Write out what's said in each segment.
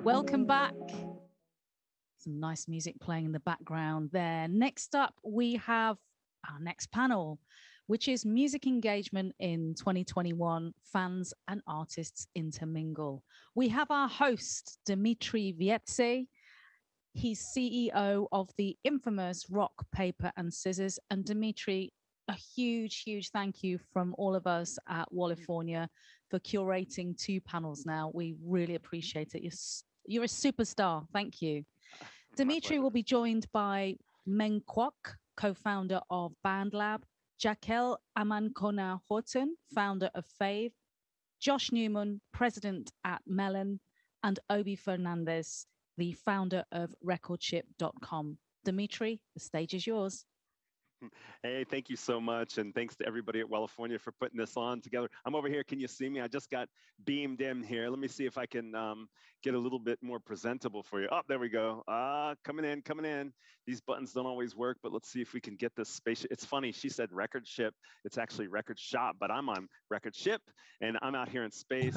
Welcome back. Some nice music playing in the background there. Next up, we have our next panel, which is Music Engagement in 2021, Fans and Artists Intermingle. We have our host, Dimitri Vietze. He's CEO of the infamous Rock, Paper and Scissors. And Dimitri, a huge thank you from all of us at Wallifornia for curating 2 panels now. We really appreciate it. You're a superstar. Thank you. Dimitri will be joined by Meng Kwok, co-founder of BandLab, Jaquel Amancona Horton, founder of Fave, Josh Newman, president at Melon, and Obi Fernandez, the founder of recordship.com. Dimitri, the stage is yours. Hey, thank you so much. And thanks to everybody at Wallifornia for putting this on together. I'm over here. Can you see me? I just got beamed in here. Let me see if I can get a little bit more presentable for you. Oh, there we go. Coming in. These buttons don't always work, but let's see if we can get this space. It's funny. She said record ship. It's actually record shop, but I'm on record ship and I'm out here in space.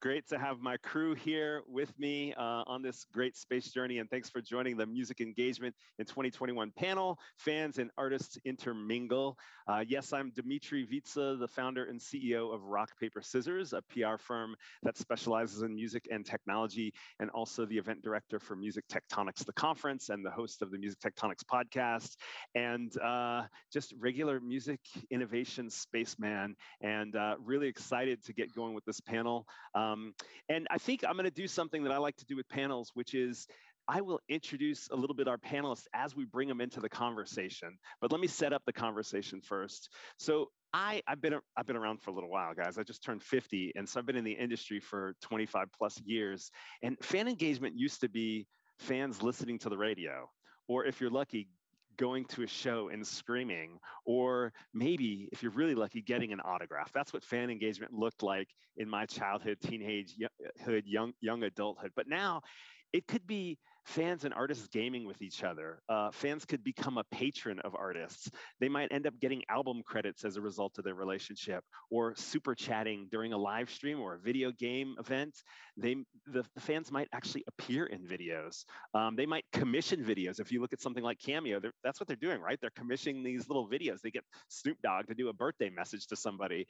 Great to have my crew here with me on this great space journey, and thanks for joining the Music Engagement in 2021 panel, Fans and Artists Intermingle. Yes, I'm Dimitri Vietze, the founder and CEO of Rock, Paper, Scissors, a PR firm that specializes in music and technology, and also the event director for Music Tectonics, the conference, and the host of the Music Tectonics podcast, and just regular music innovation spaceman, and really excited to get going with this panel. And I think I'm going to do something that I like to do with panels, which is I will introduce a little bit our panelists as we bring them into the conversation. But let me set up the conversation first. So I've been around for a little while, guys. I just turned 50, and so I've been in the industry for 25 plus years. And fan engagement used to be fans listening to the radio, or if you're lucky, going to a show and screaming, or maybe if you're really lucky, getting an autograph. That's what fan engagement looked like in my childhood, teenagehood, young adulthood. But now it could be fans and artists gaming with each other. Fans could become a patron of artists. They might end up getting album credits as a result of their relationship, or super chatting during a live stream or a video game event. The fans might actually appear in videos. They might commission videos. If you look at something like Cameo, that's what they're doing, right? They're commissioning these little videos. They get Snoop Dogg to do a birthday message to somebody.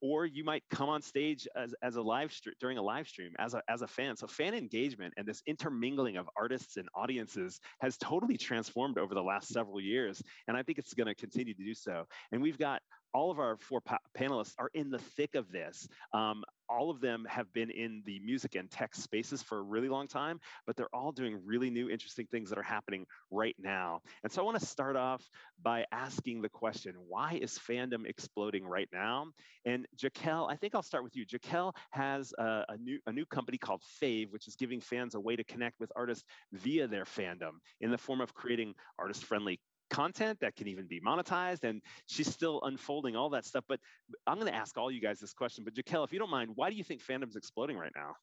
Or you might come on stage as a live stream during a live stream as a fan. So fan engagement and this intermingling of artists and audiences has totally transformed over the last several years, and I think it's going to continue to do so. And we've got all of our 4 panelists are in the thick of this. All of them have been in the music and tech spaces for a really long time, but they're all doing really new, interesting things that are happening right now. And so I want to start off by asking the question, why is fandom exploding right now? And Jaquel, I think I'll start with you. Jaquel has a new company called Fave, which is giving fans a way to connect with artists via their fandom in the form of creating artist-friendly content that can even be monetized, and she's still unfolding all that stuff. But I'm going to ask all you guys this question. But Jaquel, if you don't mind, why do you think fandom's exploding right now?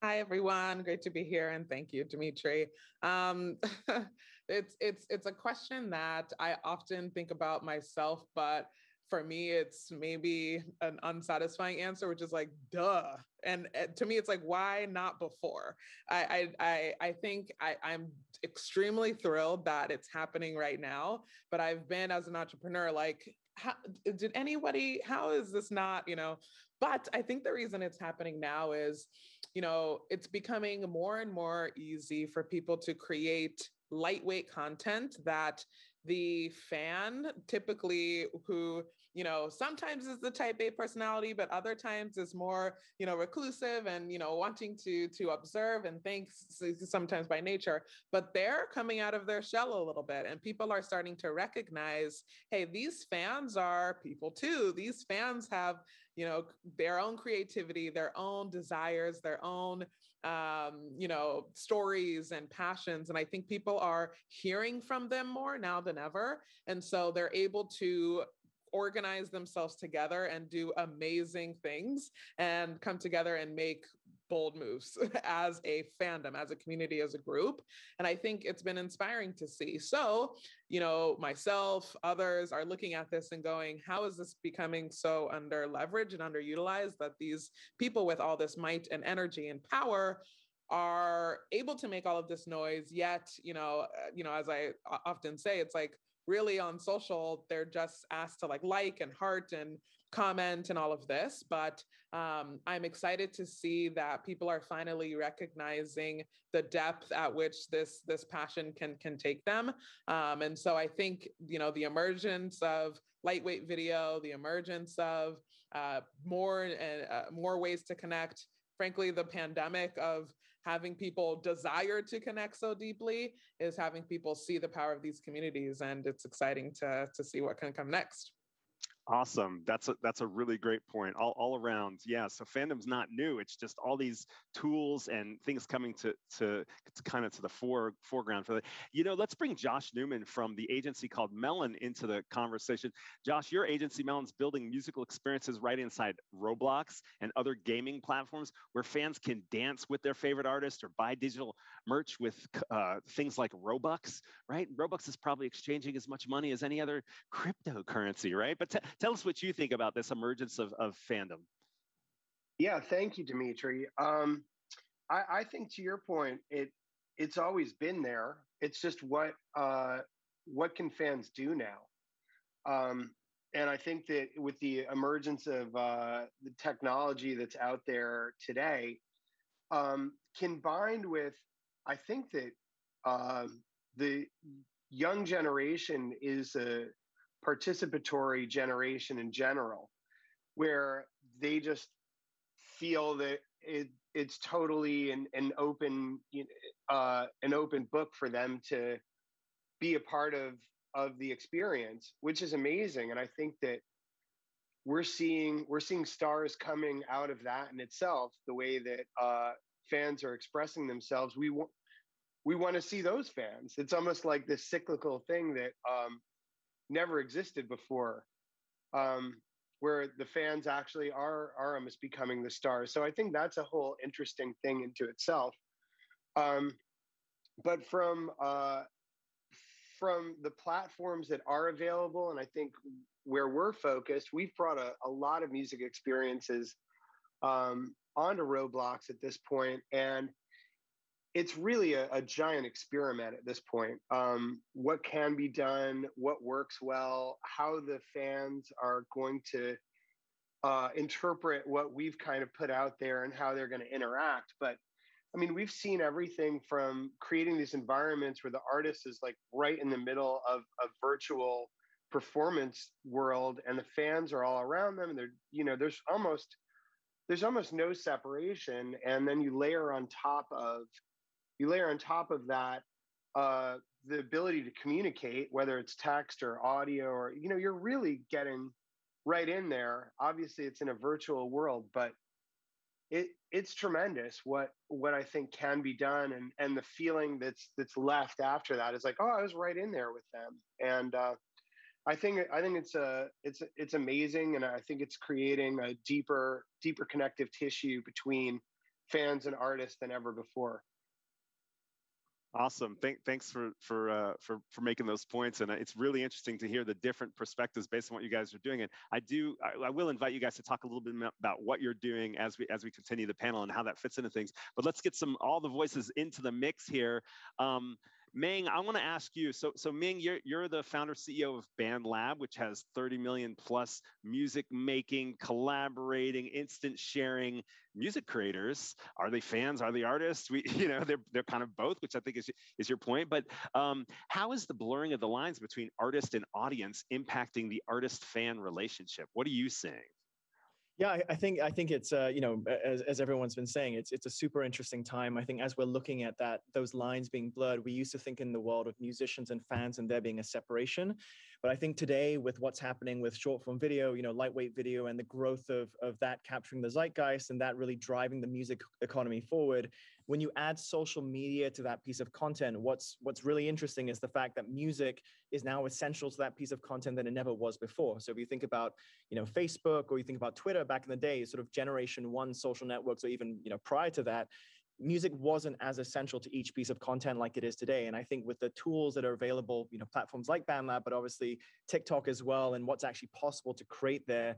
Hi, everyone. Great to be here, and thank you, Dimitri. It's a question that I often think about myself, but for me, it's maybe an unsatisfying answer, which is like, duh. And to me, it's like, why not before? I think I'm extremely thrilled that it's happening right now. But I've been, as an entrepreneur, like, how did anybody, how is this not, but I think the reason it's happening now is, it's becoming more and more easy for people to create lightweight content that the fan, typically, who sometimes is the type A personality, but other times is more reclusive and wanting to observe and think, sometimes by nature, but they're coming out of their shell a little bit, and people are starting to recognize, hey, these fans are people too. These fans have their own creativity, their own desires, their own stories and passions. And I think people are hearing from them more now than ever. And so they're able to organize themselves together and do amazing things and come together and make bold moves as a fandom, as a community, as a group. And I think it's been inspiring to see. So, myself, others are looking at this and going, how is this becoming so under leveraged and underutilized that these people with all this might and energy and power are able to make all of this noise, yet, as I often say, it's like, really on social, they're just asked to like and heart and comment and all of this. But I'm excited to see that people are finally recognizing the depth at which this passion can take them. And so I think, the emergence of lightweight video, the emergence of more ways to connect, frankly, the pandemic of having people desire to connect so deeply is having people see the power of these communities. And it's exciting to see what can come next. Awesome. That's a really great point. All around. Yeah. So fandom's not new. It's just all these tools and things coming to kind of to the foreground for that. Let's bring Josh Newman from the agency called Melon into the conversation. Josh, your agency Melon's building musical experiences right inside Roblox and other gaming platforms where fans can dance with their favorite artist or buy digital merch with things like Robux, right? Robux is probably exchanging as much money as any other cryptocurrency, right? But tell us what you think about this emergence of fandom. Yeah, thank you, Dimitri. I think to your point, it's always been there. It's just what can fans do now? And I think that with the emergence of the technology that's out there today, combined with, I think that the young generation is a participatory generation in general, where they just feel that it's totally an open book for them to be a part of the experience, which is amazing. And I think that we're seeing stars coming out of that in itself, the way that fans are expressing themselves. We want to see those fans. It's almost like this cyclical thing that never existed before, where the fans actually are almost becoming the stars. So I think that's a whole interesting thing into itself. But from the platforms that are available, and I think where we're focused, we've brought a lot of music experiences onto Roblox at this point, and it's really a giant experiment at this point. What can be done, what works well, how the fans are going to interpret what we've kind of put out there and how they're going to interact. But I mean, we've seen everything from creating these environments where the artist is like right in the middle of a virtual performance world and the fans are all around them. And there's almost no separation. And then you layer on top of that the ability to communicate, whether it's text or audio, or you're really getting right in there. Obviously, it's in a virtual world, but it's tremendous what I think can be done, and the feeling that's left after that is like, oh, I was right in there with them, and I think it's amazing, and I think it's creating a deeper connective tissue between fans and artists than ever before. Awesome. Thanks for making those points, and it's really interesting to hear the different perspectives based on what you guys are doing. And I will invite you guys to talk a little bit about what you're doing as we continue the panel and how that fits into things. But let's get all the voices into the mix here. Ming, I want to ask you. So Ming, you're the founder CEO of BandLab, which has 30 million plus music making, collaborating, instant sharing music creators. Are they fans? Are they artists? They're kind of both, which I think is your point. But how is the blurring of the lines between artist and audience impacting the artist-fan relationship? What are you seeing? Yeah, I think it's as everyone's been saying, it's a super interesting time. I think as we're looking at those lines being blurred, we used to think in the world of musicians and fans and there being a separation. But I think today with what's happening with short form video, lightweight video and the growth of that capturing the zeitgeist and that really driving the music economy forward, when you add social media to that piece of content, what's really interesting is the fact that music is now essential to that piece of content than it never was before. So if you think about, Facebook, or you think about Twitter back in the day, sort of generation one social networks, or even, prior to that, music wasn't as essential to each piece of content like it is today. And I think with the tools that are available, platforms like BandLab, but obviously TikTok as well, and what's actually possible to create there,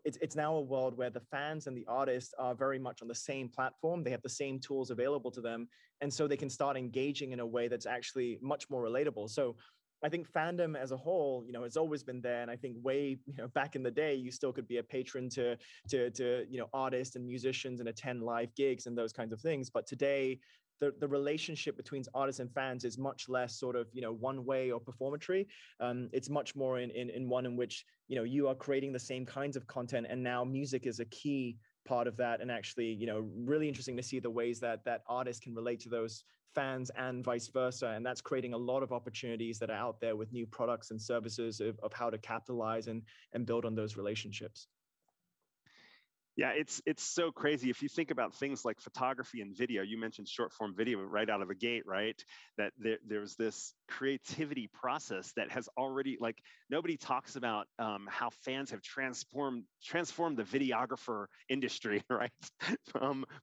it's now a world where the fans and the artists are very much on the same platform. They have the same tools available to them. And so they can start engaging in a way that's actually much more relatable. So I think fandom as a whole, has always been there. And I think way, back in the day, you still could be a patron to artists and musicians and attend live gigs and those kinds of things. But today, the relationship between artists and fans is much less sort of, one way or performatory. It's much more in one in which, you are creating the same kinds of content. And now music is a key part of that. And actually, really interesting to see the ways that artists can relate to those fans and vice versa. And that's creating a lot of opportunities that are out there with new products and services of how to capitalize and build on those relationships. Yeah, it's so crazy. If you think about things like photography and video, you mentioned short form video right out of the gate, right? That there's this creativity process that has already, like, nobody talks about how fans have transformed the videographer industry, right?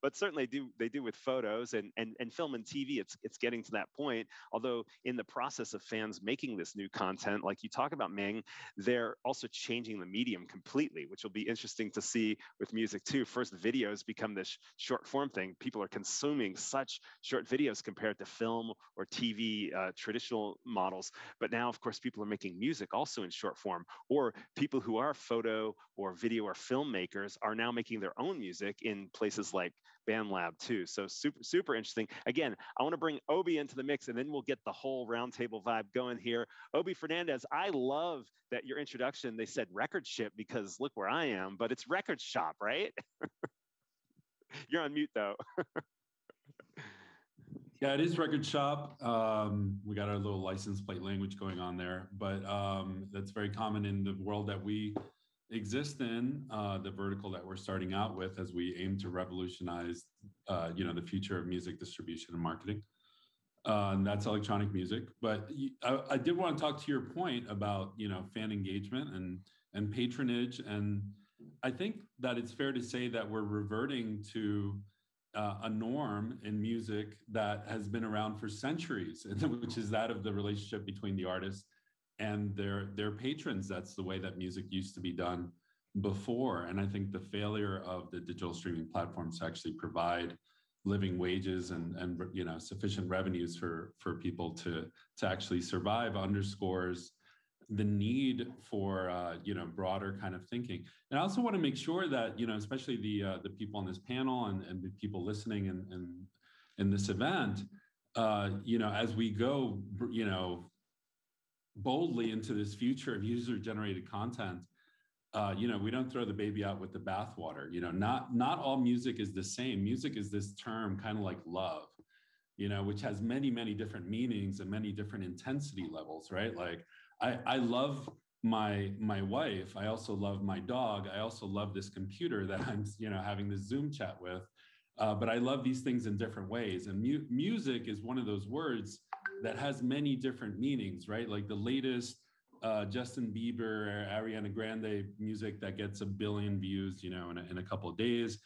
But certainly they do with photos and film and TV. It's getting to that point. Although in the process of fans making this new content, like you talk about, Ming, they're also changing the medium completely, which will be interesting to see with music too. First, videos become this short form thing. People are consuming such short videos compared to film or TV traditional models. But now, of course, people are making music also in short form, or people who are photo or video or filmmakers are now making their own music in places like BandLab too. So super interesting. Again, I want to bring Obi into the mix, and then we'll get the whole roundtable vibe going here. Obi Fernandez, I love that your introduction, they said record ship because look where I am, but it's record shop, right? You're on mute though. Yeah, it is record shop. We got our little license plate language going on there, but that's very common in the world that we exist in, the vertical that we're starting out with as we aim to revolutionize, the future of music distribution and marketing. And that's electronic music. But I did want to talk to your point about, fan engagement and patronage. And I think that it's fair to say that we're reverting to a norm in music that has been around for centuries, which is that of the relationship between the artist and their patrons. That's the way that music used to be done before. And I think the failure of the digital streaming platforms to actually provide living wages and sufficient revenues for people to actually survive underscores the need for broader kind of thinking. And I also want to make sure that especially the people on this panel and the people listening in this event, as we go boldly into this future of user-generated content, we don't throw the baby out with the bathwater. Not all music is the same. Music is this term kind of like love, which has many, many different meanings and many different intensity levels, right? Like I love my wife. I also love my dog. I also love this computer that I'm, having this Zoom chat with. But I love these things in different ways. And music is one of those words that has many different meanings, right? Like the latest Justin Bieber, Ariana Grande music that gets 1 billion views, in a couple of days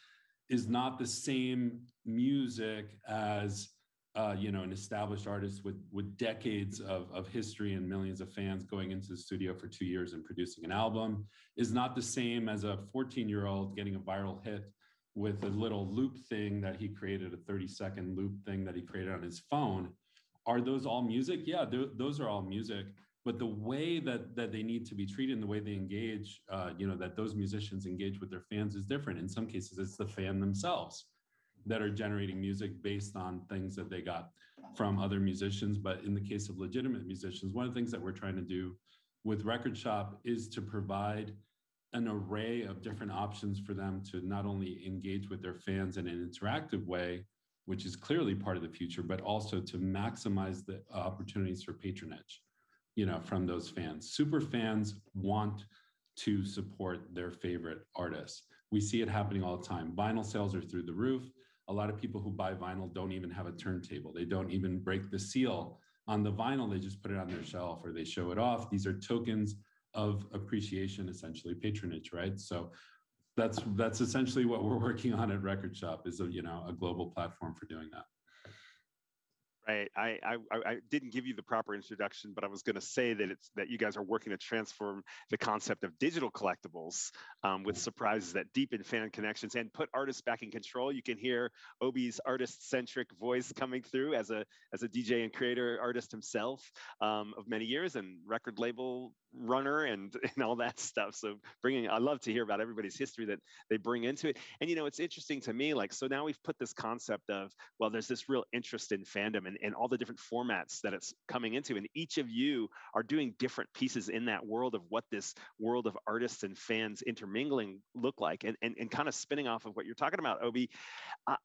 is not the same music as an established artist with decades of history and millions of fans going into the studio for 2 years and producing an album is not the same as a 14-year-old getting a viral hit with a little loop thing that he created, a 30-second loop thing that he created on his phone. Are those all music? Yeah, those are all music. But the way that they need to be treated and the way they engage, that those musicians engage with their fans is different. In some cases, it's the fan themselves that are generating music based on things that they got from other musicians. But in the case of legitimate musicians, one of the things that we're trying to do with Record Shop is to provide an array of different options for them to not only engage with their fans in an interactive way, which is clearly part of the future, but also to maximize the opportunities for patronage, from those fans. Super fans want to support their favorite artists. We see it happening all the time. Vinyl sales are through the roof. A lot of people who buy vinyl don't even have a turntable. They don't even break the seal on the vinyl. They just put it on their shelf or they show it off. These are tokens of appreciation, essentially patronage, right? So that's essentially what we're working on at Record Shop, is a global platform for doing that. Right. I didn't give you the proper introduction, but I was going to say that you guys are working to transform the concept of digital collectibles with surprises that deepen fan connections and put artists back in control. You can hear Obi's artist-centric voice coming through as a DJ and creator artist himself of many years, and record label runner and all that stuff. So I love to hear about everybody's history that they bring into it. And it's interesting to me, so now we've put this concept of, well, there's this real interest in fandom and all the different formats that it's coming into, and each of you are doing different pieces in that world of what this world of artists and fans intermingling look like, and kind of spinning off of what you're talking about, Obi.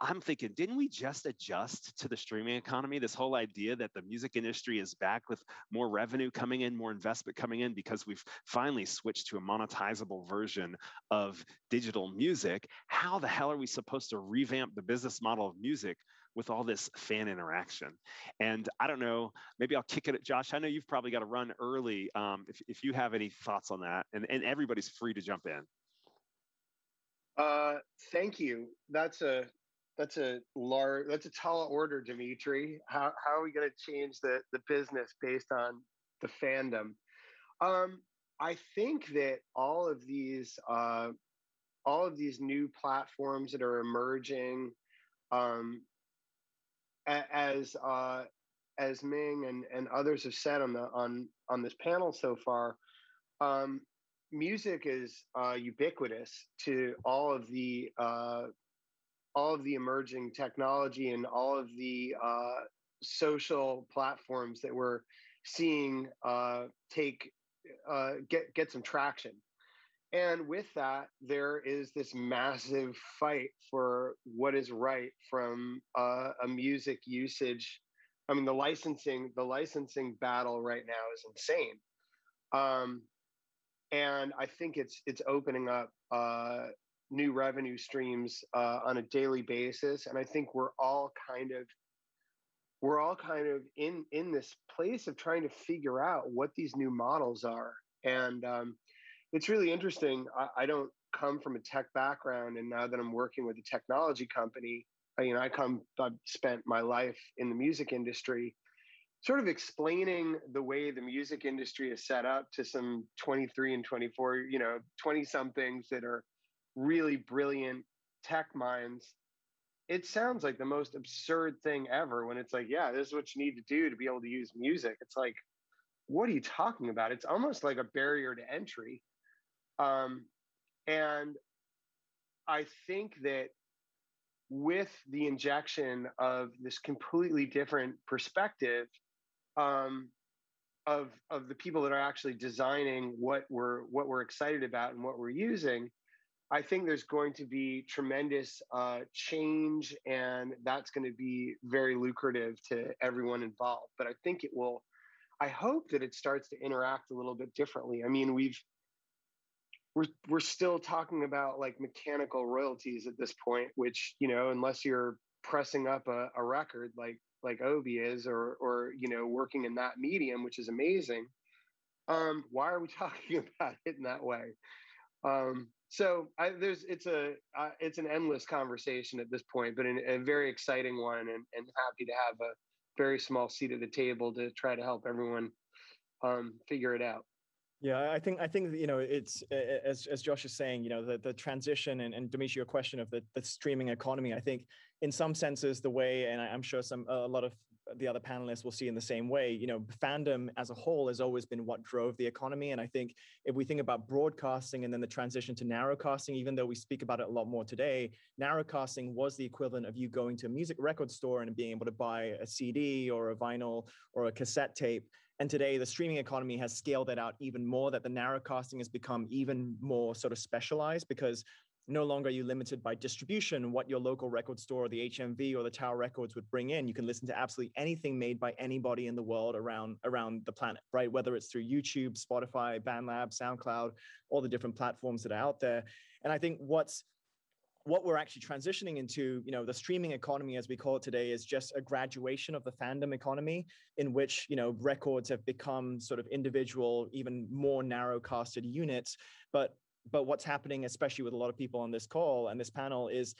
I'm thinking, didn't we just adjust to the streaming economy? This whole idea that the music industry is back with more revenue coming in, more investment coming in, because we've finally switched to a monetizable version of digital music. How the hell are we supposed to revamp the business model of music with all this fan interaction? And I don't know, maybe I'll kick it at Josh. I know you've probably got to run early. If you have any thoughts on that, and everybody's free to jump in. Thank you. That's a tall order, Dimitri. How are we going to change the business based on the fandom? I think that all of these new platforms that are emerging, as Ming and others have said on this panel so far, music is ubiquitous to all of the emerging technology and all of the social platforms that we're seeing get some traction. And with that, there is this massive fight for what is right from a music usage. I mean, the licensing battle right now is insane. And I think it's opening up new revenue streams on a daily basis. And I think we're all kind of in this place of trying to figure out what these new models are. And it's really interesting. I don't come from a tech background, and now that I'm working with a technology company, I've spent my life in the music industry, sort of explaining the way the music industry is set up to some 23 and 24, 20 somethings that are really brilliant tech minds. It sounds like the most absurd thing ever when it's like, yeah, this is what you need to do to be able to use music. It's like, what are you talking about? It's almost like a barrier to entry. And I think that with the injection of this completely different perspective of the people that are actually designing what we're excited about and what we're using, I think there's going to be tremendous change, and that's going to be very lucrative to everyone involved. But I think it will. I hope that it starts to interact a little bit differently. I mean, we're still talking about like mechanical royalties at this point, which, unless you're pressing up a record like Obi is, or working in that medium, which is amazing. Why are we talking about it in that way? So it's an endless conversation at this point, but a very exciting one, and happy to have a very small seat at the table to try to help everyone figure it out. Yeah, I think you know, it's as Josh is saying, you know, the transition, and Dimitri, your question of the streaming economy. I think in some senses the way, and I'm sure a lot of the other panelists will see in the same way, you know, fandom as a whole has always been what drove the economy. And I think if we think about broadcasting and then the transition to narrowcasting, even though we speak about it a lot more today, narrowcasting was the equivalent of you going to a music record store and being able to buy a CD or a vinyl or a cassette tape. And today, the streaming economy has scaled that out even more, that the narrowcasting has become even more sort of specialized, because no longer are you limited by distribution, what your local record store, the HMV or the Tower Records would bring in. You can listen to absolutely anything made by anybody in the world around the planet, right? Whether it's through YouTube, Spotify, BandLab, SoundCloud, all the different platforms that are out there. And I think what we're actually transitioning into, you know, the streaming economy, as we call it today, is just a graduation of the fandom economy, in which, you know, records have become sort of individual, even more narrow casted units. But what's happening, especially with a lot of people on this call and this panel, is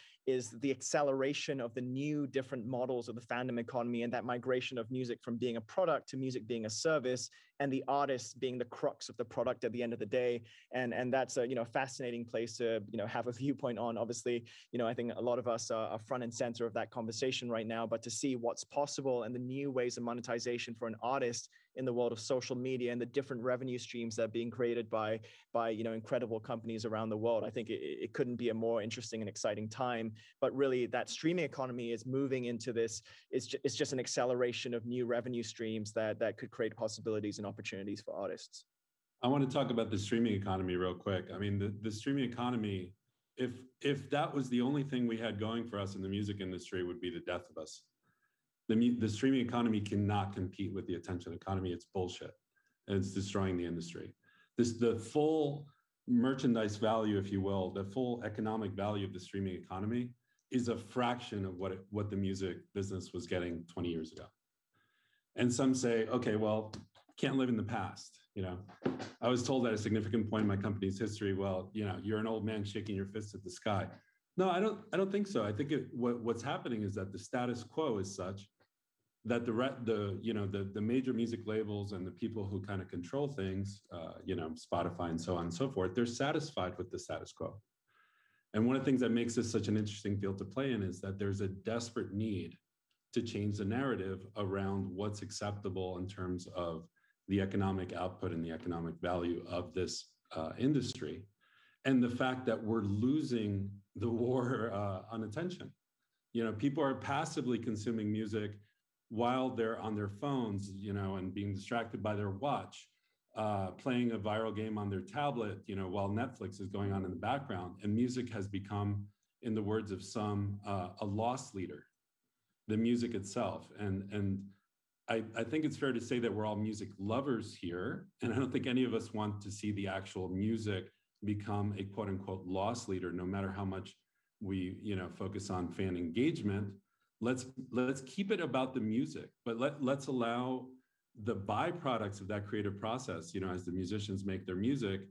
the acceleration of the new different models of the fandom economy, and that migration of music from being a product to music being a service, and the artists being the crux of the product at the end of the day. And that's a, you know, fascinating place to, you know, have a viewpoint on. Obviously, you know, I think a lot of us are front and center of that conversation right now, but to see what's possible and the new ways of monetization for an artist in the world of social media and the different revenue streams that are being created by you know, incredible companies around the world, I think it couldn't be a more interesting and exciting time. But really, that streaming economy is moving into this. It's just an acceleration of new revenue streams that could create possibilities and opportunities for artists. I want to talk about the streaming economy real quick. I mean, the streaming economy, if that was the only thing we had going for us in the music industry, would be the death of us. The streaming economy cannot compete with the attention economy. It's bullshit. And it's destroying the industry. The full merchandise value, if you will, the full economic value of the streaming economy is a fraction of what the music business was getting 20 years ago. And some say, okay, well, can't live in the past. You know, I was told at a significant point in my company's history, well, you know, you're an old man shaking your fist at the sky. No, I don't think so. I think what's happening is that the status quo is such that the major music labels and the people who kind of control things, you know, Spotify and so on and so forth, they're satisfied with the status quo. And one of the things that makes this such an interesting field to play in is that there's a desperate need to change the narrative around what's acceptable in terms of the economic output and the economic value of this industry. And the fact that we're losing the war on attention. You know, people are passively consuming music while they're on their phones, you know, and being distracted by their watch, playing a viral game on their tablet, you know, while Netflix is going on in the background. And music has become, in the words of some, a loss leader, the music itself. And I think it's fair to say that we're all music lovers here. And I don't think any of us want to see the actual music become a quote unquote loss leader, no matter how much we, you know, focus on fan engagement. Let's keep it about the music, but let's allow the byproducts of that creative process, you know, as the musicians make their music,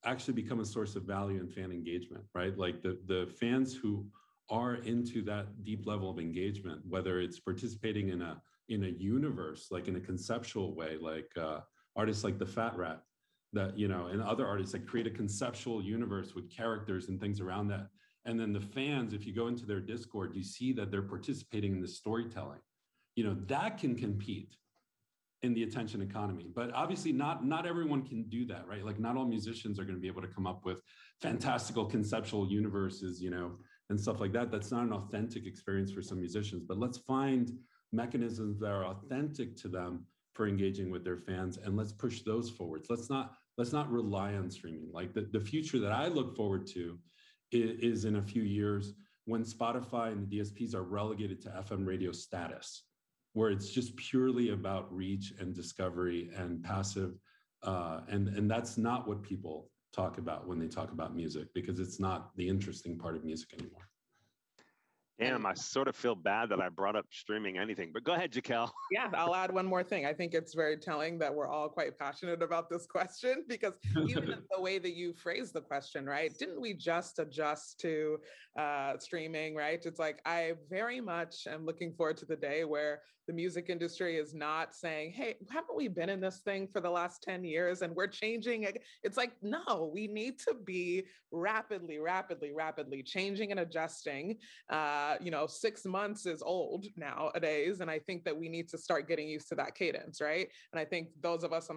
actually become a source of value and fan engagement, right? Like the fans who are into that deep level of engagement, whether it's participating in a universe, like in a conceptual way, like artists like the Fat Rat, that, you know, and other artists that create a conceptual universe with characters and things around that. And then the fans, if you go into their Discord, you see that they're participating in the storytelling. You know, that can compete in the attention economy. But obviously not everyone can do that, right? Like not all musicians are going to be able to come up with fantastical conceptual universes, you know, and stuff like that. That's not an authentic experience for some musicians, but let's find mechanisms that are authentic to them for engaging with their fans, and let's push those forwards. Let's not rely on streaming. Like the future that I look forward to is in a few years when Spotify and the DSPs are relegated to FM radio status, where it's just purely about reach and discovery and passive. And that's not what people talk about when they talk about music, because it's not the interesting part of music anymore. Damn, I sort of feel bad that I brought up streaming anything, but go ahead, Jaquel. Yeah, I'll add one more thing. I think it's very telling that we're all quite passionate about this question, because even in the way that you phrased the question, right? Didn't we just adjust to streaming, right? It's like, I very much am looking forward to the day where the music industry is not saying, hey, haven't we been in this thing for the last 10 years and we're changing? It's like, no, we need to be rapidly changing and adjusting. 6 months is old nowadays. And I think that we need to start getting used to that cadence, right? And I think those of us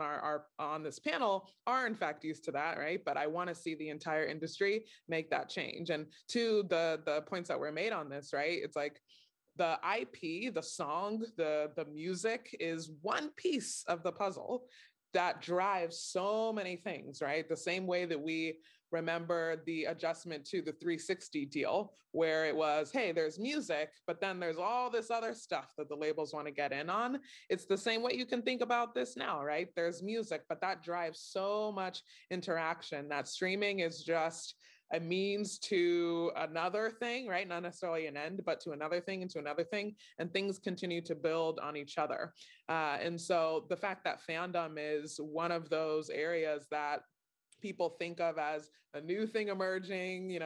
on this panel are in fact used to that, right? But I want to see the entire industry make that change. And to the points that were made on this, right? It's like, the IP, the song, the music is one piece of the puzzle that drives so many things, right? The same way that we remember the adjustment to the 360 deal, where it was, hey, there's music, but then there's all this other stuff that the labels want to get in on. It's the same way you can think about this now, right? There's music, but that drives so much interaction that streaming is just a means to another thing, right? Not necessarily an end, but to another thing and to another thing, and things continue to build on each other. And so the fact that fandom is one of those areas that people think of as a new thing emerging,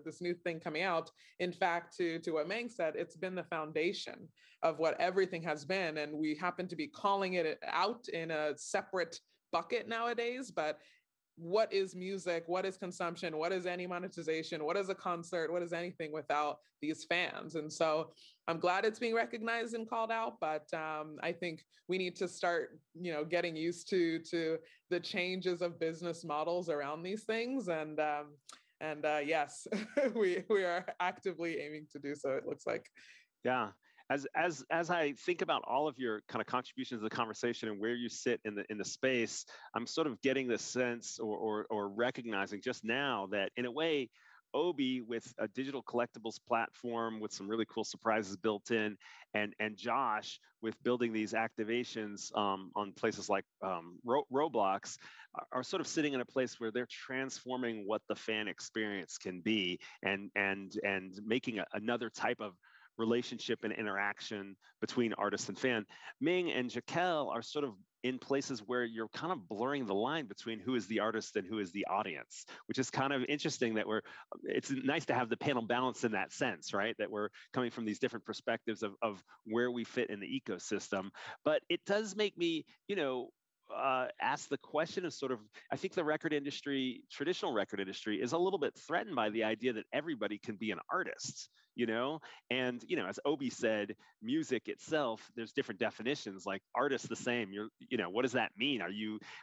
this new thing coming out. In fact, to what Meng said, it's been the foundation of what everything has been. And we happen to be calling it out in a separate bucket nowadays, but what is music? What is consumption? What is any monetization? What is a concert? What is anything without these fans? And so I'm glad it's being recognized and called out, but I think we need to start, getting used to the changes of business models around these things. And yes, we are actively aiming to do so, it looks like. Yeah. As I think about all of your kind of contributions to the conversation and where you sit in the space, I'm sort of getting the sense or recognizing just now that in a way, Obi with a digital collectibles platform with some really cool surprises built in, and Josh with building these activations on places like Roblox are sort of sitting in a place where they're transforming what the fan experience can be and making another type of relationship and interaction between artist and fan. Ming and Jaquel are sort of in places where you're kind of blurring the line between who is the artist and who is the audience, which is kind of interesting that it's nice to have the panel balance in that sense, right? That we're coming from these different perspectives of where we fit in the ecosystem. But it does make me, ask the question of sort of, I think the traditional record industry is a little bit threatened by the idea that everybody can be an artist, and, as Obi said, music itself, there's different definitions, like artist the same. What does that mean?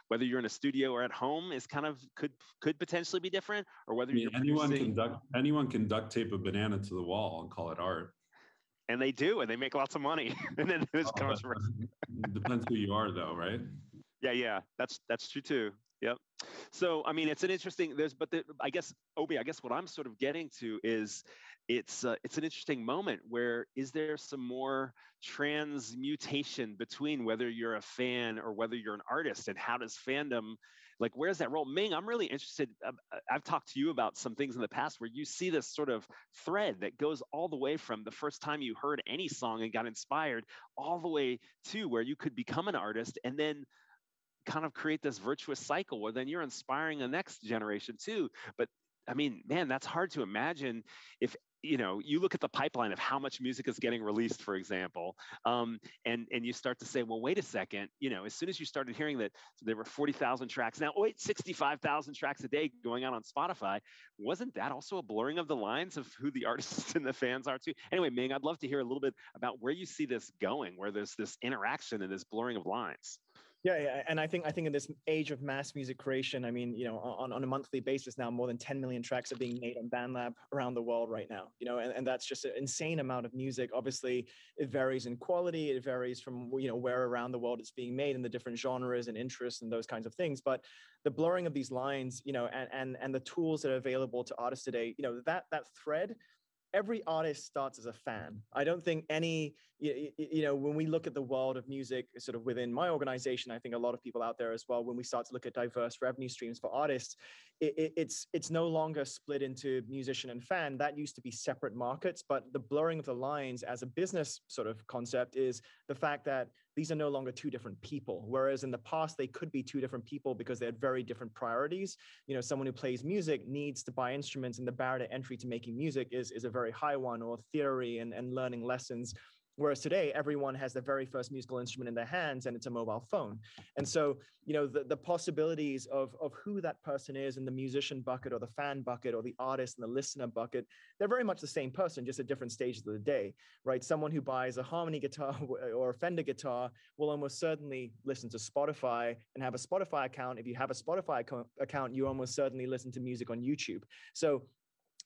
Whether you're in a studio or at home is kind of, could potentially be different, or whether you're anyone can duct tape a banana to the wall and call it art. And they do, and they make lots of money. And then there's controversy. Depends who you are though, right? Yeah, that's true too. Yep. So I mean, it's an interesting. I guess Obi, what I'm sort of getting to is it's an interesting moment where is there some more transmutation between whether you're a fan or whether you're an artist, and how does fandom, like, where's that role? Ming, I'm really interested. I've talked to you about some things in the past where you see this sort of thread that goes all the way from the first time you heard any song and got inspired, all the way to where you could become an artist and then kind of create this virtuous cycle where then you're inspiring the next generation too. But I mean, man, that's hard to imagine if, you look at the pipeline of how much music is getting released, for example, and you start to say, well, wait a second, as soon as you started hearing that there were 40,000 tracks, now, 65,000 tracks a day going out on Spotify, wasn't that also a blurring of the lines of who the artists and the fans are too? Anyway, Ming, I'd love to hear a little bit about where you see this going, where there's this interaction and this blurring of lines. Yeah, and I think in this age of mass music creation, I mean, on a monthly basis now, more than 10 million tracks are being made on BandLab around the world right now. And that's just an insane amount of music. Obviously, it varies in quality. It varies from where around the world it's being made and the different genres and interests and those kinds of things. But the blurring of these lines, and the tools that are available to artists today, that thread. Every artist starts as a fan. I don't think when we look at the world of music sort of within my organization, I think a lot of people out there as well, when we start to look at diverse revenue streams for artists, it's no longer split into musician and fan. That used to be separate markets, but the blurring of the lines as a business sort of concept is the fact that these are no longer two different people. Whereas in the past, they could be two different people because they had very different priorities. You know, someone who plays music needs to buy instruments, and the barrier to entry to making music is a very high one, or theory and learning lessons. Whereas today, everyone has their very first musical instrument in their hands, and it's a mobile phone. And so, you know, the possibilities of who that person is in the musician bucket or the fan bucket or the artist and the listener bucket, they're very much the same person, just at different stages of the day, right? Someone who buys a harmony guitar or a Fender guitar will almost certainly listen to Spotify and have a Spotify account. If you have a Spotify account, you almost certainly listen to music on YouTube. So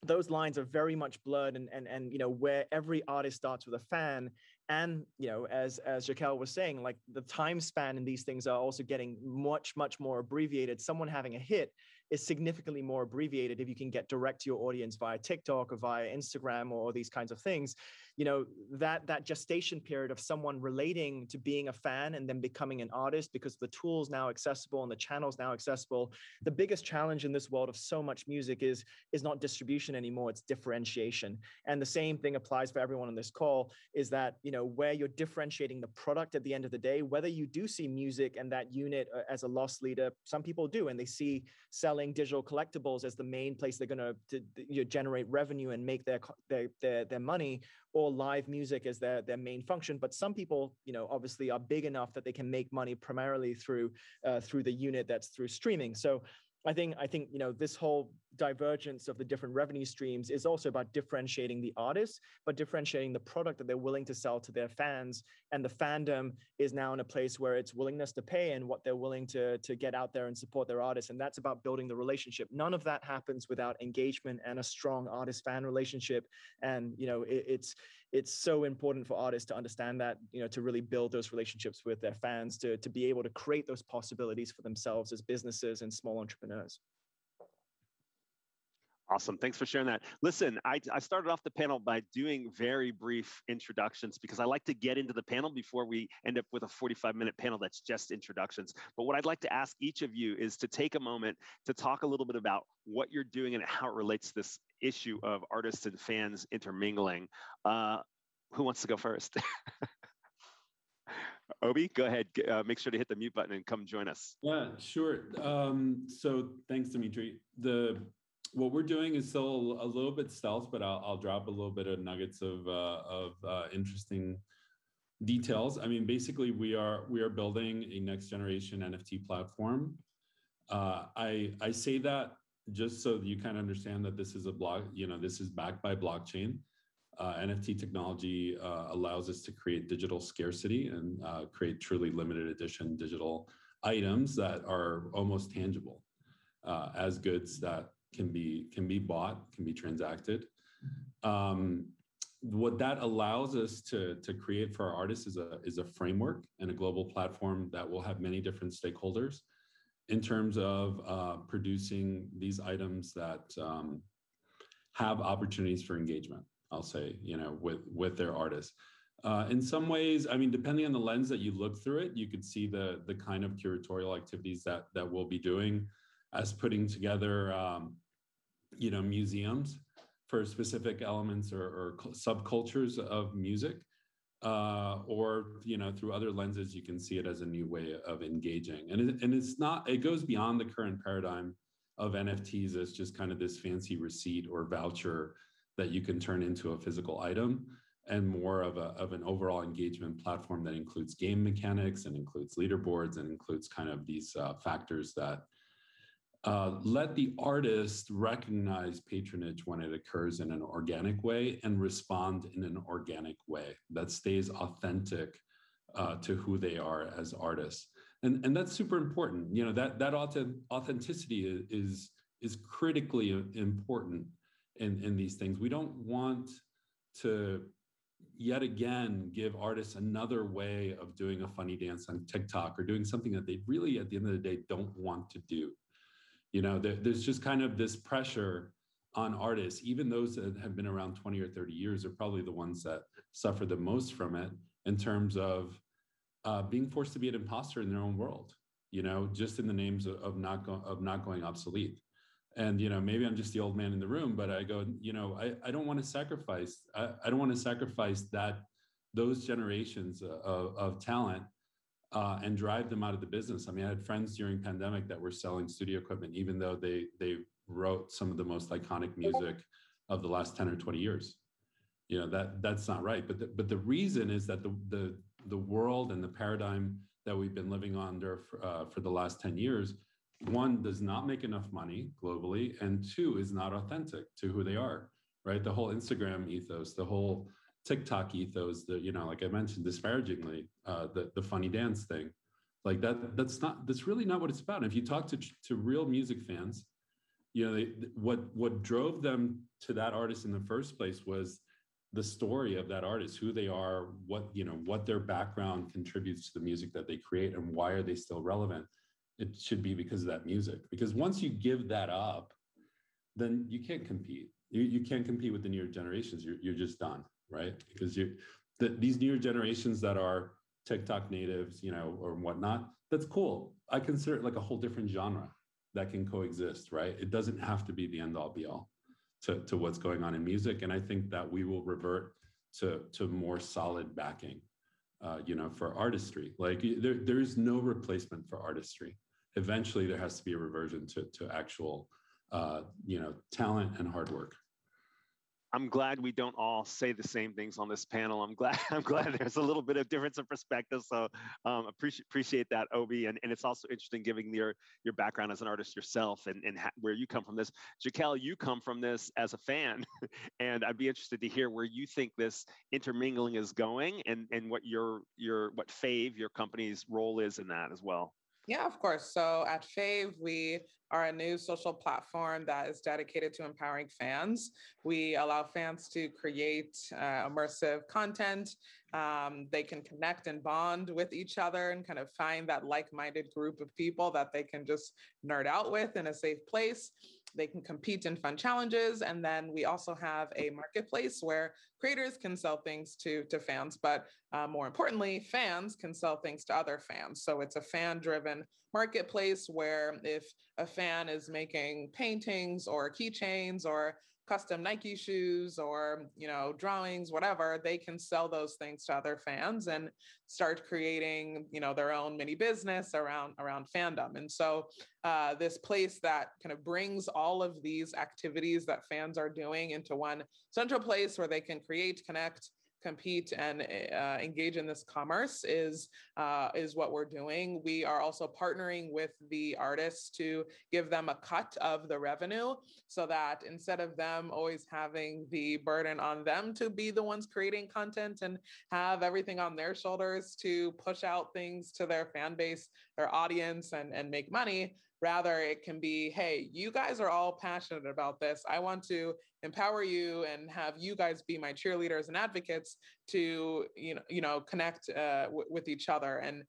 those lines are very much blurred, and you know, where every artist starts with a fan, and you know, as Jaquel was saying, like the time span in these things are also getting much more abbreviated. Someone having a hit is significantly more abbreviated if you can get direct to your audience via TikTok or via Instagram or these kinds of things. You know, that gestation period of someone relating to being a fan and then becoming an artist, because the tools now accessible and the channels now accessible. The biggest challenge in this world of so much music is not distribution anymore, it's differentiation. And the same thing applies for everyone on this call, is that, you know, where you're differentiating the product at the end of the day, whether you do see music and that unit as a loss leader, some people do, and they see selling digital collectibles as the main place they're going to generate revenue and make their money, or live music as their main function. But some people, you know, obviously are big enough that they can make money primarily through the unit that's through streaming. So I think, you know, this whole divergence of the different revenue streams is also about differentiating the artists, but differentiating the product that they're willing to sell to their fans. And the fandom is now in a place where it's willingness to pay and what they're willing to get out there and support their artists. And that's about building the relationship. None of that happens without engagement and a strong artist-fan relationship. And, you know, it's so important for artists to understand that, you know, to really build those relationships with their fans, to be able to create those possibilities for themselves as businesses and small entrepreneurs. Awesome. Thanks for sharing that. Listen, I started off the panel by doing very brief introductions because I like to get into the panel before we end up with a 45-minute panel that's just introductions. But what I'd like to ask each of you is to take a moment to talk a little bit about what you're doing and how it relates to this issue of artists and fans intermingling. Who wants to go first? Obi, go ahead. Make sure to hit the mute button and come join us. Yeah, sure. So thanks, Dimitri. What we're doing is still a little bit stealth, but I'll drop a little bit of nuggets of interesting details. I mean, basically, we are building a next generation NFT platform. I say that just so that you kind of understand that this is a block. You know, this is backed by blockchain. NFT technology allows us to create digital scarcity and create truly limited edition digital items that are almost tangible as goods that can be bought, can be transacted. What that allows us to create for our artists is a framework and a global platform that will have many different stakeholders in terms of producing these items that have opportunities for engagement, I'll say, you know, with their artists. In some ways, I mean, depending on the lens that you look through it, you could see the kind of curatorial activities that we'll be doing as putting together, you know, museums for specific elements or subcultures of music, or, you know, through other lenses, you can see it as a new way of engaging. And it's not, it goes beyond the current paradigm of NFTs as just kind of this fancy receipt or voucher that you can turn into a physical item, and more of an overall engagement platform that includes game mechanics and includes leaderboards and includes kind of these factors that let the artist recognize patronage when it occurs in an organic way and respond in an organic way that stays authentic to who they are as artists. And that's super important. You know, that authenticity is critically important in these things. We don't want to yet again give artists another way of doing a funny dance on TikTok or doing something that they really, at the end of the day, don't want to do. You know, there's just kind of this pressure on artists. Even those that have been around 20 or 30 years are probably the ones that suffer the most from it in terms of being forced to be an imposter in their own world, you know, just in the names of not going obsolete. And, maybe I'm just the old man in the room, but I go, I don't want to sacrifice, I don't want to sacrifice those generations of talent and drive them out of the business. I mean, I had friends during pandemic that were selling studio equipment, even though they wrote some of the most iconic music of the last 10 or 20 years. That's not right. But the reason is that the world and the paradigm that we've been living under for the last 10 years, one, does not make enough money globally, and two, is not authentic to who they are, right? The whole Instagram ethos, the whole TikTok ethos, like I mentioned disparagingly, the funny dance thing, like that's really not what it's about. And if you talk to real music fans, what drove them to that artist in the first place was the story of that artist, who they are, what their background contributes to the music that they create, and why are they still relevant. It should be because of that music. Because once you give that up, then you can't compete. You can't compete with the newer generations. You're just done, right? Because these newer generations that are TikTok natives, or whatnot, that's cool. I consider it like a whole different genre that can coexist, right? It doesn't have to be the end all be all to what's going on in music. And I think that we will revert to more solid backing, for artistry. Like there's no replacement for artistry. Eventually there has to be a reversion to actual, talent and hard work. I'm glad we don't all say the same things on this panel. I'm glad there's a little bit of difference of perspective. So appreciate that, Obi. And it's also interesting giving your background as an artist yourself and where you come from this. Jaquel, you come from this as a fan, and I'd be interested to hear where you think this intermingling is going, and what what Fave, your company's role is in that as well. Yeah, of course. So at Fave, we are a new social platform that is dedicated to empowering fans. We allow fans to create immersive content. They can connect and bond with each other and kind of find that like-minded group of people that they can just nerd out with in a safe place. They can compete in fun challenges. And then we also have a marketplace where creators can sell things to fans, but more importantly, fans can sell things to other fans. So it's a fan-driven marketplace where if a fan is making paintings or keychains or custom Nike shoes or, drawings, whatever, they can sell those things to other fans and start creating, their own mini business around fandom. And so this place that kind of brings all of these activities that fans are doing into one central place where they can create, connect, compete, and engage in this commerce is what we're doing. We are also partnering with the artists to give them a cut of the revenue so that instead of them always having the burden on them to be the ones creating content and have everything on their shoulders to push out things to their fan base, their audience, and make money, rather it can be, hey, you guys are all passionate about this. I want to empower you and have you guys be my cheerleaders and advocates to, connect with each other. And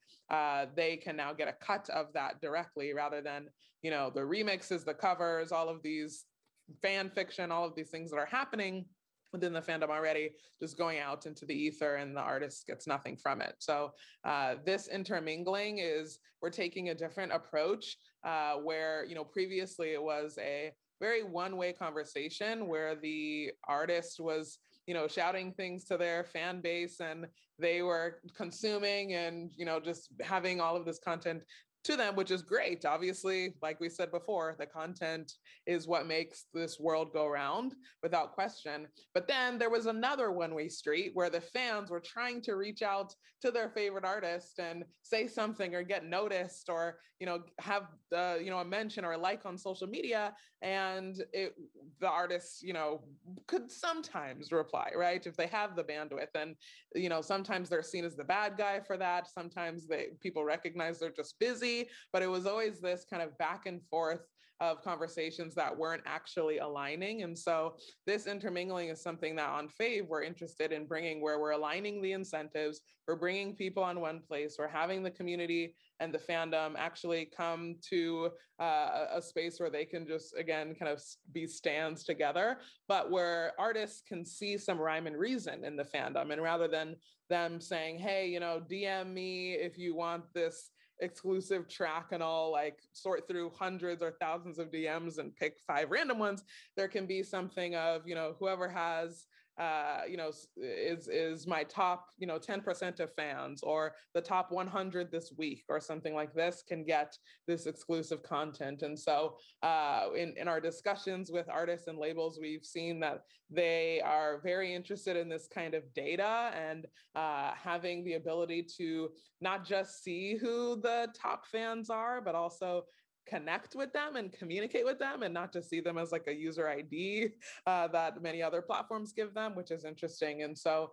they can now get a cut of that directly rather than, the remixes, the covers, all of these fan fiction, all of these things that are happening within the fandom already, just going out into the ether and the artist gets nothing from it. So this intermingling we're taking a different approach where, previously it was a very one-way conversation where the artist was, shouting things to their fan base and they were consuming and, just having all of this content to them, which is great. Obviously, like we said before, the content is what makes this world go round without question. But then there was another one-way street where the fans were trying to reach out to their favorite artist and say something or get noticed or, have a mention or a like on social media. And the artists, could sometimes reply, right? If they have the bandwidth. And, sometimes they're seen as the bad guy for that. Sometimes people recognize they're just busy. But it was always this kind of back and forth of conversations that weren't actually aligning. And so this intermingling is something that on Fave we're interested in bringing, where we're aligning the incentives, we're bringing people on one place, we're having the community and the fandom actually come to a space where they can just, again, kind of be stands together, but where artists can see some rhyme and reason in the fandom. And rather than them saying, hey, DM me if you want this exclusive track and I'll like sort through hundreds or thousands of DMs and pick 5 random ones. There can be something of, whoever has is my top, 10% of fans, or the top 100 this week, or something like this, can get this exclusive content. And so in our discussions with artists and labels, we've seen that they are very interested in this kind of data and having the ability to not just see who the top fans are, but also connect with them and communicate with them, and not just see them as like a user ID that many other platforms give them, which is interesting. And so,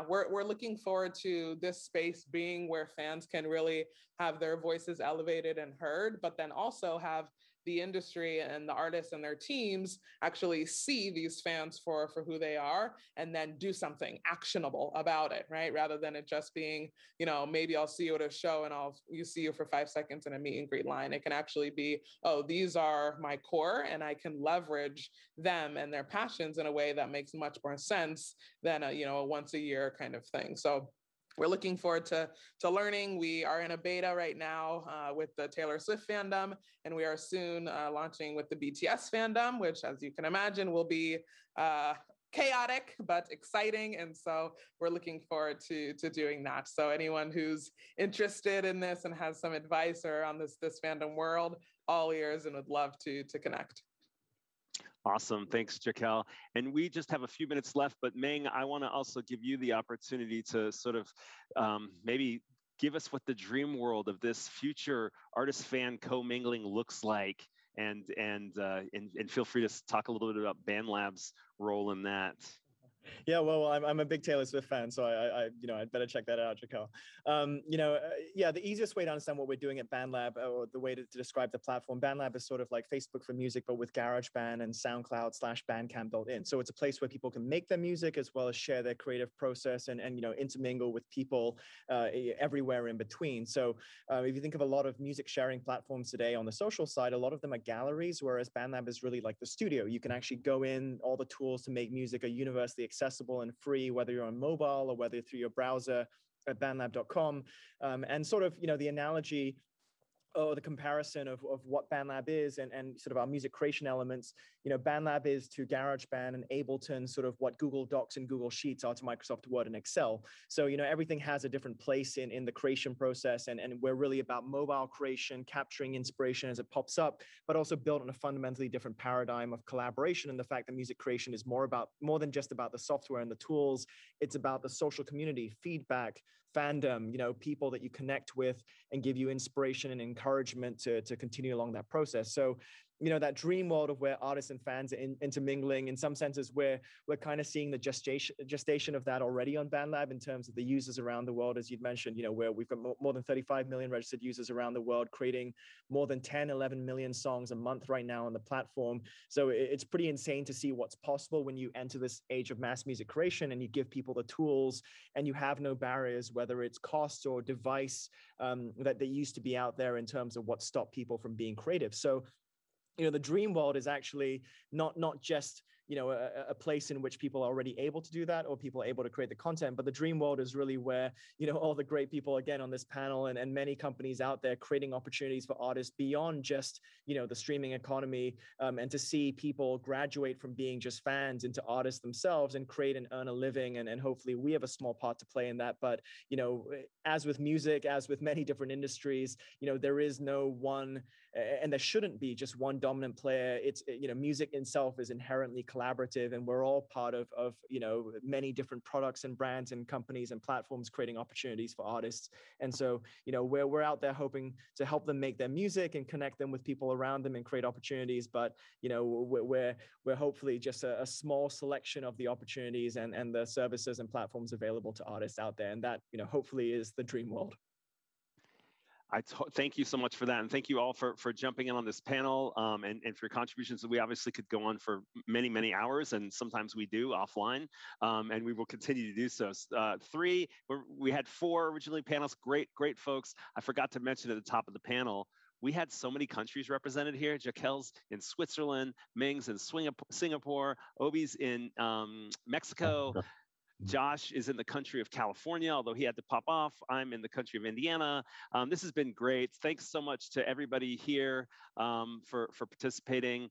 we're looking forward to this space being where fans can really have their voices elevated and heard, but then also have the industry and the artists and their teams actually see these fans for who they are, and then do something actionable about it, right? Rather than it just being, maybe I'll see you at a show and you see you for 5 seconds in a meet and greet line. It can actually be, oh, these are my core, and I can leverage them and their passions in a way that makes much more sense than a once a year kind of thing. So we're looking forward to learning. We are in a beta right now with the Taylor Swift fandom, and we are soon launching with the BTS fandom, which, as you can imagine, will be chaotic but exciting. And so we're looking forward to doing that. So anyone who's interested in this and has some advice or on this fandom world, all ears, and would love to connect. Awesome. Thanks, Jaquel. And we just have a few minutes left, but Ming, I want to also give you the opportunity to sort of maybe give us what the dream world of this future artist-fan co-mingling looks like, and feel free to talk a little bit about BandLab's role in that. Yeah, well, I'm a big Taylor Swift fan, so I'd better check that out, Jaquel. The easiest way to understand what we're doing at BandLab, or the way to describe the platform, BandLab is sort of like Facebook for music, but with GarageBand and SoundCloud/Bandcamp built in. So it's a place where people can make their music as well as share their creative process and intermingle with people everywhere in between. So if you think of a lot of music sharing platforms today on the social side, a lot of them are galleries, whereas BandLab is really like the studio. You can actually go in, all the tools to make music are universally accessible and free, whether you're on mobile or whether through your browser at bandlab.com. And sort of, the analogy or the comparison of what BandLab is and sort of our music creation elements, BandLab is to GarageBand and Ableton sort of what Google Docs and Google Sheets are to Microsoft Word and Excel. So, everything has a different place in the creation process, and we're really about mobile creation, capturing inspiration as it pops up, but also built on a fundamentally different paradigm of collaboration, and the fact that music creation is more than just about the software and the tools. It's about the social community, feedback, fandom, people that you connect with and give you inspiration and encouragement to continue along that process. So, that dream world of where artists and fans are intermingling, in some senses, we're kind of seeing the gestation of that already on BandLab in terms of the users around the world, as you'd mentioned, where we've got more than 35 million registered users around the world, creating more than 10, 11 million songs a month right now on the platform. So it's pretty insane to see what's possible when you enter this age of mass music creation and you give people the tools and you have no barriers, whether it's cost or device that they used to be out there in terms of what stopped people from being creative. So, the dream world is actually not just a place in which people are already able to do that, or people are able to create the content, but the dream world is really where all the great people, again, on this panel and many companies out there creating opportunities for artists beyond just the streaming economy, and to see people graduate from being just fans into artists themselves and create and earn a living, and hopefully we have a small part to play in that. But as with music, as with many different industries, there is no one, and there shouldn't be just one dominant player. It's music itself is inherently collaborative, and we're all part of many different products and brands and companies and platforms creating opportunities for artists. And so we're out there hoping to help them make their music and connect them with people around them and create opportunities. But we're hopefully just a small selection of the opportunities and the services and platforms available to artists out there, and that hopefully is the dream world. Thank you so much for that. And thank you all for jumping in on this panel, and for your contributions. We obviously could go on for many, many hours, and sometimes we do offline, and we will continue to do so. We had 4 originally panels, great folks. I forgot to mention at the top of the panel, we had so many countries represented here. Jaquel's in Switzerland, Ming's in Singapore, Obi's in Mexico, Josh is in the country of California, although he had to pop off. I'm in the country of Indiana. This has been great. Thanks so much to everybody here for participating.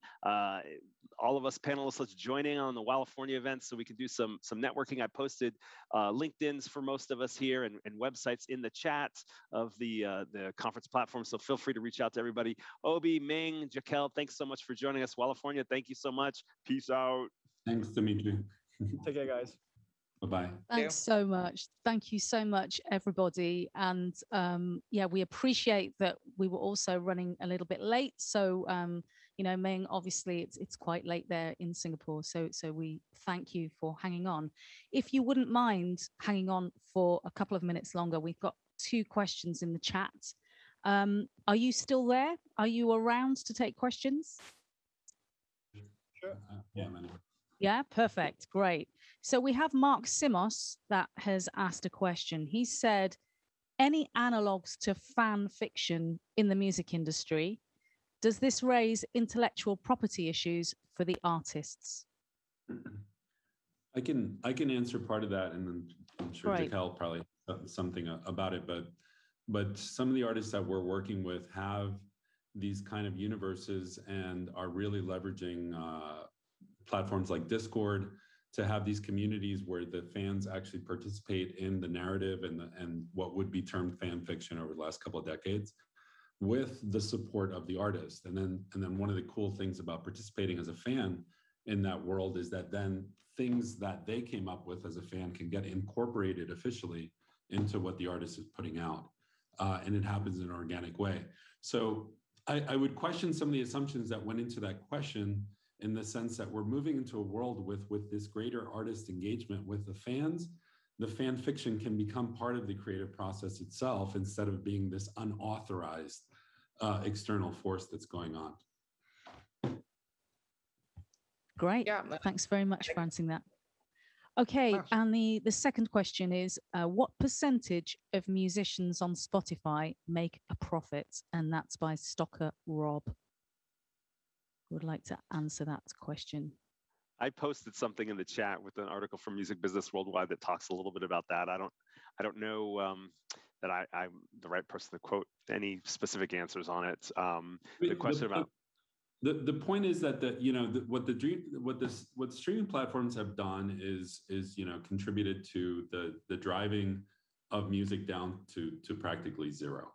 All of us panelists, let's join in on the California event so we can do some networking. I posted LinkedIn's for most of us here and websites in the chat of the conference platform. So feel free to reach out to everybody. Obi, Ming, Jaquel, thanks so much for joining us. California, thank you so much. Peace out. Thanks, Dimitri. Take care, guys. Bye-bye. Thanks so much. Thank you so much, everybody. And yeah, we appreciate that we were also running a little bit late. So, you know, Ming, obviously it's quite late there in Singapore. So we thank you for hanging on. If you wouldn't mind hanging on for a couple of minutes longer, we've got 2 questions in the chat. Are you still there? Are you around to take questions? Sure. Yeah, man. Yeah, perfect. Great. So we have Mark Simos that has asked a question. He said, any analogs to fan fiction in the music industry? Does this raise intellectual property issues for the artists? I can answer part of that, and then I'm sure Jaquel probably something about it. But some of the artists that we're working with have these kind of universes and are really leveraging platforms like Discord to have these communities where the fans actually participate in the narrative and what would be termed fan fiction over the last couple of decades, with the support of the artist. And then one of the cool things about participating as a fan in that world is that then things that they came up with as a fan can get incorporated officially into what the artist is putting out. And it happens in an organic way. So I would question some of the assumptions that went into that question, in the sense that we're moving into a world with this greater artist engagement with the fans. The fan fiction can become part of the creative process itself instead of being this unauthorized external force that's going on. Great. Yeah, thanks very much for answering that. Okay, and the second question is, what percentage of musicians on Spotify make a profit? And that's by Stocker Rob. Would like to answer that question. I posted something in the chat with an article from Music Business Worldwide that talks a little bit about that. I don't know that I'm the right person to quote any specific answers on it. The question about the point is that what streaming platforms have done is contributed to the driving of music down to practically zero.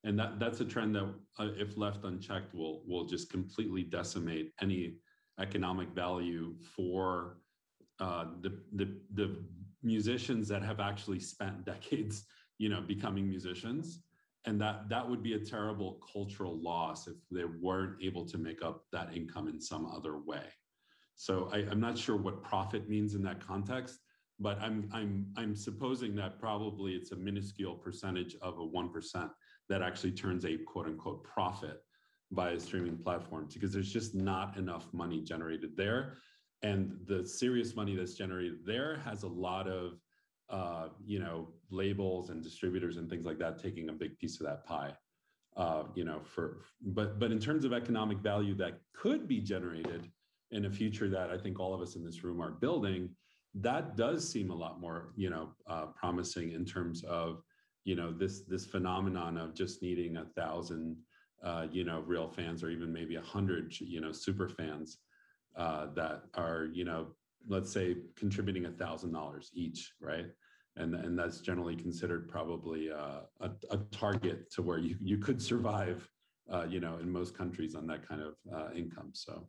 And that's a trend that, if left unchecked, will just completely decimate any economic value for the musicians that have actually spent decades, becoming musicians. And that would be a terrible cultural loss if they weren't able to make up that income in some other way. So I'm not sure what profit means in that context, but I'm supposing that probably it's a minuscule percentage of a 1% that actually turns a quote unquote profit by a streaming platform, because there's just not enough money generated there. And the serious money that's generated there has a lot of, labels and distributors and things like that taking a big piece of that pie, but in terms of economic value that could be generated in a future that I think all of us in this room are building, that does seem a lot more, promising in terms of, this phenomenon of just needing 1,000, real fans, or even maybe 100, super fans that are, let's say contributing $1,000 each, right? And that's generally considered probably a target to where you could survive, in most countries on that kind of income. So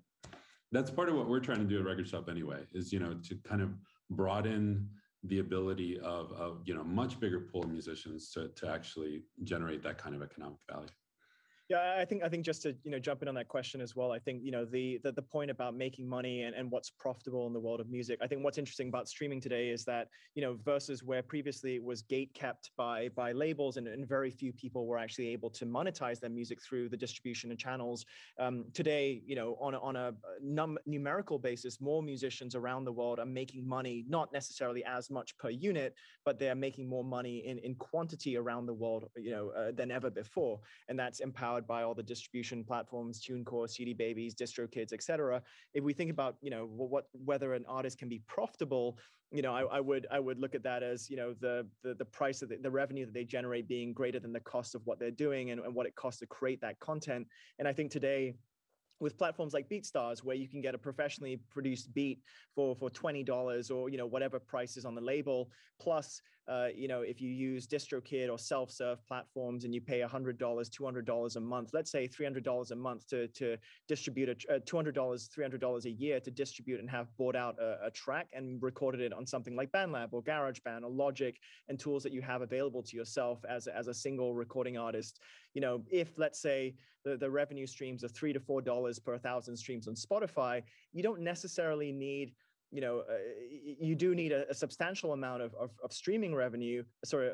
that's part of what we're trying to do at Record Shop anyway, is, to kind of broaden the ability of much bigger pool of musicians to actually generate that kind of economic value. Yeah, I think just to jump in on that question as well. I think the point about making money and what's profitable in the world of music. I think what's interesting about streaming today is that versus where previously it was gate kept by labels and very few people were actually able to monetize their music through the distribution and channels. Today, on a numerical basis, more musicians around the world are making money, not necessarily as much per unit, but they are making more money in quantity around the world, than ever before, and that's empowered powered by all the distribution platforms, TuneCore, CD Babies, DistroKids, etc. If we think about, whether an artist can be profitable, I would look at that as, the price of the revenue that they generate being greater than the cost of what they're doing and what it costs to create that content. And I think today, with platforms like BeatStars, where you can get a professionally produced beat for $20 or whatever price is on the label, plus if you use DistroKid or self-serve platforms and you pay $100, $200 a month, let's say $300 a month to distribute $200, $300 a year to distribute and have bought out a track and recorded it on something like BandLab or GarageBand or Logic and tools that you have available to yourself as a single recording artist. If let's say the revenue streams are $3 to $4 per 1,000 streams on Spotify, you don't necessarily need, you do need a substantial amount of streaming revenue,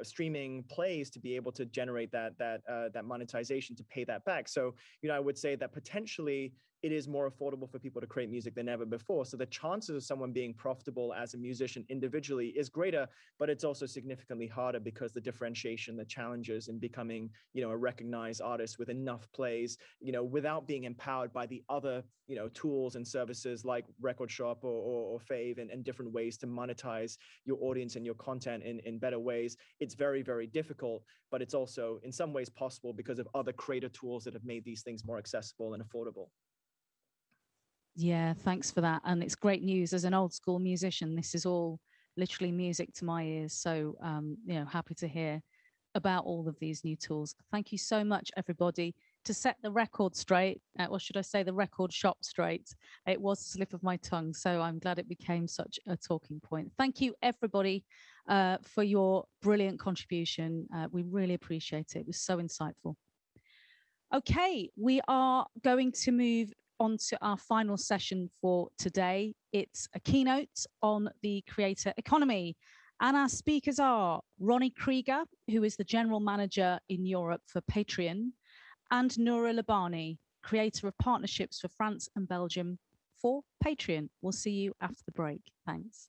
streaming plays to be able to generate that monetization to pay that back. So, I would say that potentially it is more affordable for people to create music than ever before. So the chances of someone being profitable as a musician individually is greater, but it's also significantly harder because the differentiation, the challenges in becoming, a recognized artist with enough plays, without being empowered by the other, tools and services like Record Shop or Fave and different ways to monetize your audience and your content in better ways. It's very, very difficult, but it's also in some ways possible because of other creator tools that have made these things more accessible and affordable. Yeah, thanks for that. And it's great news. As an old school musician, this is all literally music to my ears. So, happy to hear about all of these new tools. Thank you so much, everybody. To set the record straight, or should I say the record shop straight, it was a slip of my tongue. So I'm glad it became such a talking point. Thank you, everybody, for your brilliant contribution. We really appreciate it. It was so insightful. Okay, we are going to move on to our final session for today. It's a keynote on the creator economy. And our speakers are Ronnie Krieger, who is the general manager in Europe for Patreon, and Noura Labani, creator of partnerships for France and Belgium for Patreon. We'll see you after the break. Thanks.